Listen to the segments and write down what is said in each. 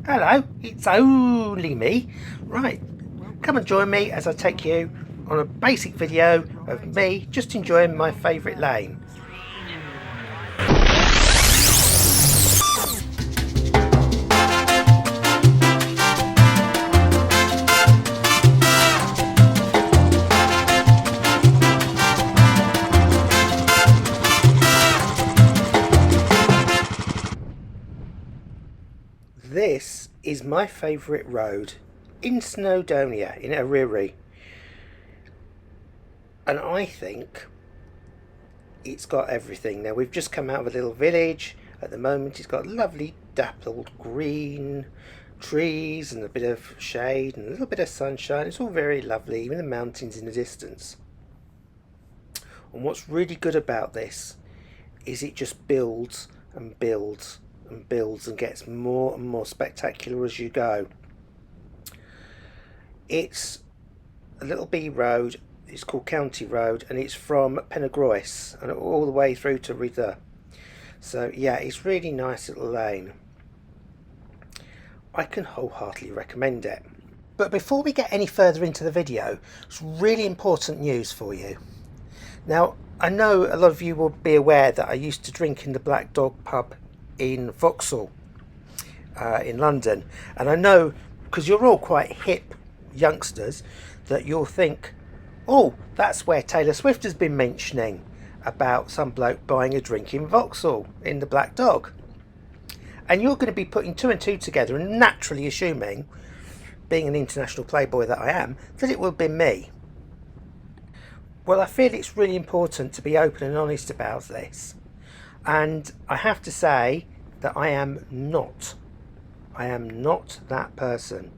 Hello, it's only me. Right, come and join me as I take you on a basic video of me just enjoying my favourite lane. This is my favourite road in Snowdonia, in Eryri. And I think it's got everything. Now, we've just come out of a little village. At the moment, it's got lovely dappled green trees and a bit of shade and a little bit of sunshine. It's all very lovely, even the mountains in the distance. And what's really good about this is it just builds and builds and builds and gets more and more spectacular as you go. It's a little B road. It's called County Road, and it's from Pennegroes and all the way through to Rhythr. So yeah, it's really nice little lane. I can wholeheartedly recommend it. But before we get any further into the video, it's really important news for you. Now, I know a lot of you will be aware that I used to drink in the Black Dog pub in Vauxhall in London, and I know because you're all quite hip youngsters that you'll think, oh, that's where Taylor Swift has been mentioning about some bloke buying a drink in Vauxhall in the Black Dog. And you're going to be putting two and two together and naturally assuming, being an international playboy that I am, that it will be me. Well, I feel it's really important to be open and honest about this. And I have to say that I am not that person.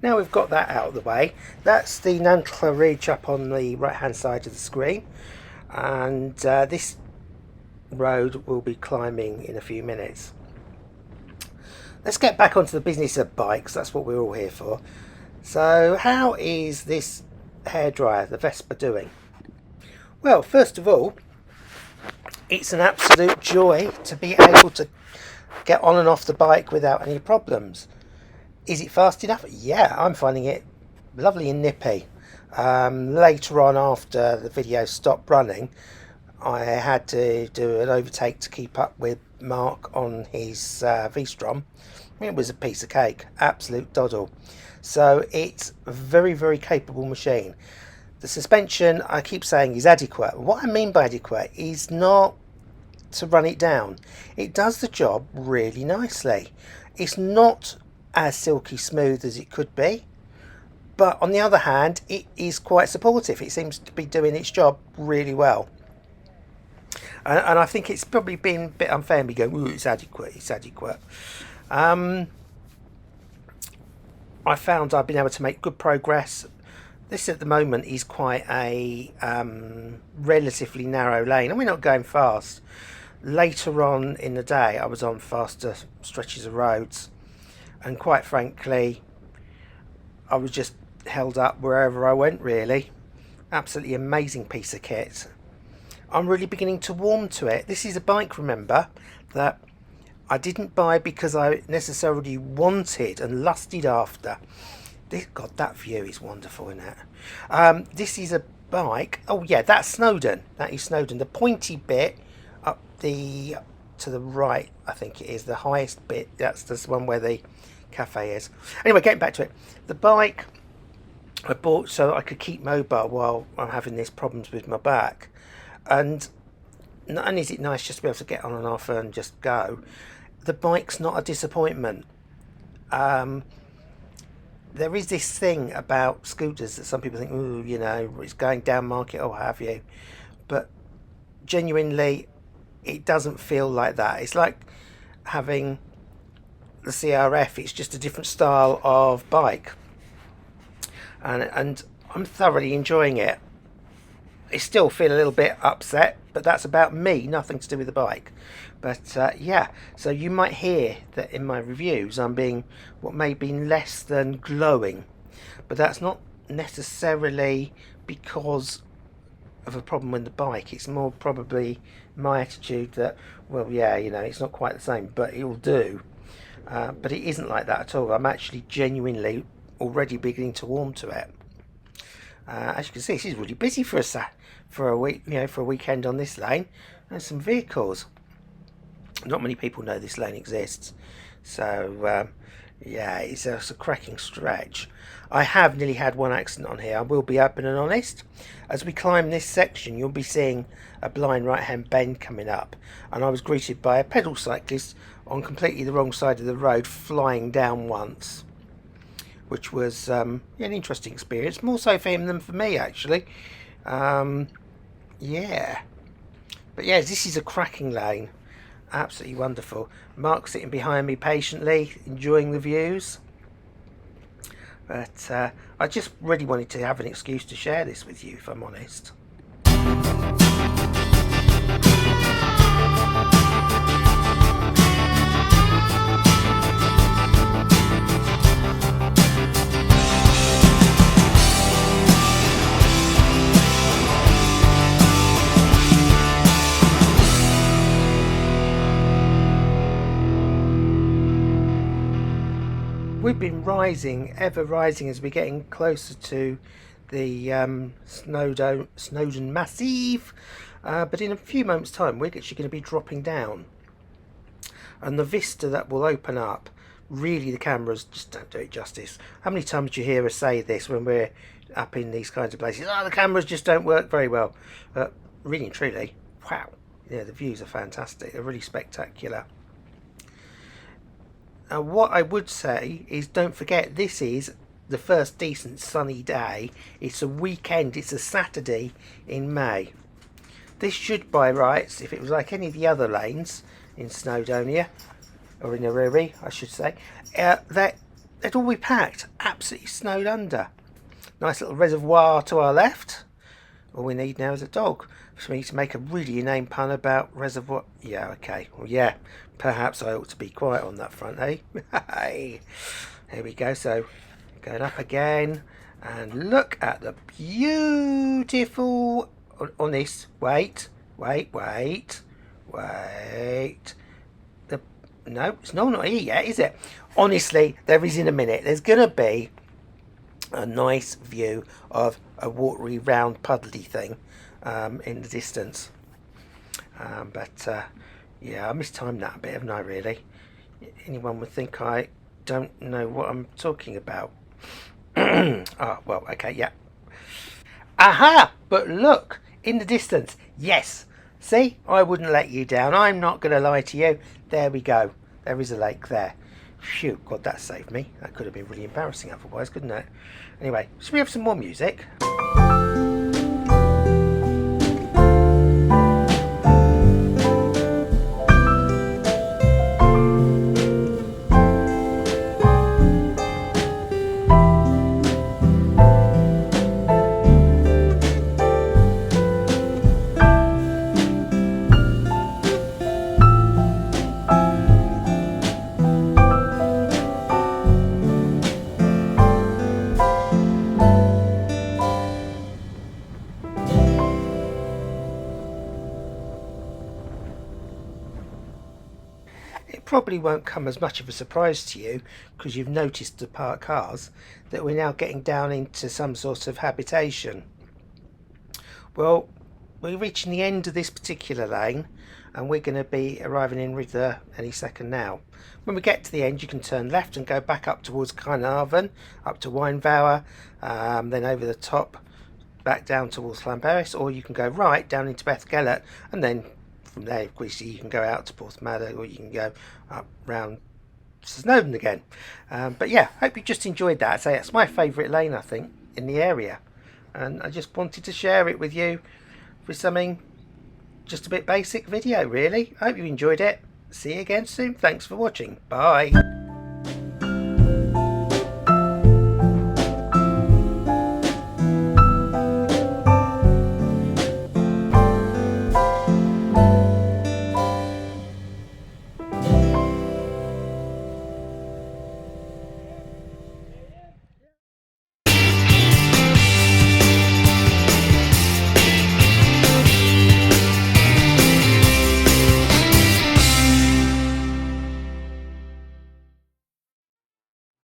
Now we've got that out of the way, that's the Nantla Ridge up on the right hand side of the screen, and this road we'll be climbing in a few minutes. Let's get back onto the business of bikes, that's what we're all here for. So how is this hairdryer, the Vespa, doing? Well, first of all, it's an absolute joy to be able to get on and off the bike without any problems. Is it fast enough? Yeah, I'm finding it lovely and nippy. Later on, after the video stopped running, I had to do an overtake to keep up with Mark on his V-Strom. It was a piece of cake, absolute doddle. So it's a very, very capable machine. The suspension, I keep saying, is adequate. What I mean by adequate is not to run it down. It does the job really nicely. It's not as silky smooth as it could be, but on the other hand, it is quite supportive. It seems to be doing its job really well. And I think it's probably been a bit unfair me going, ooh, it's adequate, it's adequate. I found I've been able to make good progress. This at the moment is quite a relatively narrow lane, and we're not going fast. Later on in the day, I was on faster stretches of roads, and quite frankly, I was just held up wherever I went, really. Absolutely amazing piece of kit. I'm really beginning to warm to it. This is a bike, remember, that I didn't buy because I necessarily wanted and lusted after. God, that view is wonderful, isn't it? This is a bike. Oh yeah, that's Snowdon. That is Snowdon. The pointy bit up to the right, I think it is the highest bit. That's the one where the cafe is. Anyway, getting back to it, the bike I bought so that I could keep mobile while I'm having these problems with my back. And not only is it nice just to be able to get on and off and just go, the bike's not a disappointment. There is this thing about scooters that some people think, ooh, you know, it's going down market or what have you, but genuinely it doesn't feel like that. It's like having the CRF, it's just a different style of bike, and I'm thoroughly enjoying it. I still feel a little bit upset, but that's about me, nothing to do with the bike. But yeah, so you might hear that in my reviews I'm being what may be less than glowing, but that's not necessarily because of a problem with the bike. It's more probably my attitude that, well, yeah, you know, it's not quite the same, but it will do. but it isn't like that at all. I'm actually genuinely already beginning to warm to it. As you can see, this is really busy for a week, for a weekend on this lane. And some vehicles. Not many people know this lane exists, so yeah, it's a cracking stretch. I have nearly had one accident on here. I will be open and honest. As we climb this section, you'll be seeing a blind right-hand bend coming up, and I was greeted by a pedal cyclist on completely the wrong side of the road, flying down once, which was an interesting experience, more so for him than for me, actually. Yeah, but yeah, this is a cracking lane, absolutely wonderful. Mark's sitting behind me patiently, enjoying the views. But I just really wanted to have an excuse to share this with you, if I'm honest. We've been rising, ever rising, as we're getting closer to the Snowdon Massif, but in a few moments' time we're actually going to be dropping down, and the vista that will open up, really the cameras just don't do it justice. How many times do you hear us say this when we're up in these kinds of places? Oh, the cameras just don't work very well. Really and truly, wow, yeah, the views are fantastic, they're really spectacular. What I would say is, don't forget, this is the first decent sunny day. It's a weekend, it's a Saturday in May. This should, by rights, if it was like any of the other lanes in Snowdonia, or in Eryri I should say, they'd all be packed, absolutely snowed under. Nice little reservoir to our left. All we need now is a dog for me to make a really inane pun about reservoir. Yeah, okay. Well, yeah, perhaps I ought to be quiet on that front, eh? Hey, here we go. So, going up again, and look at the beautiful. Honest. Wait. No, it's not here yet, is it? Honestly, there is in a minute. There's gonna be a nice view of a watery, round, puddly thing in the distance. Yeah, I mistimed that a bit, haven't I, really? Anyone would think I don't know what I'm talking about. Oh, well, okay, yeah. Aha! But look, in the distance, yes. See, I wouldn't let you down. I'm not going to lie to you. There we go. There is a lake there. Phew, God, that saved me. That could have been really embarrassing otherwise, couldn't it? Anyway, should we have some more music? It probably won't come as much of a surprise to you, because you've noticed the parked cars, that we're now getting down into some sort of habitation. Well, we're reaching the end of this particular lane, and we're going to be arriving in Ridder any second now. When we get to the end, you can turn left and go back up towards Carnarvon, up to Wijnvouwer, then over the top back down towards Llanberis, or you can go right down into Bethgelert, and then from there, of course, you can go out to Porthmadog, or you can go up round Snowdon again. But yeah, hope you just enjoyed that. I say it's my favourite lane, I think, in the area, and I just wanted to share it with you with something just a bit basic video, really. I hope you enjoyed it. See you again soon. Thanks for watching. Bye.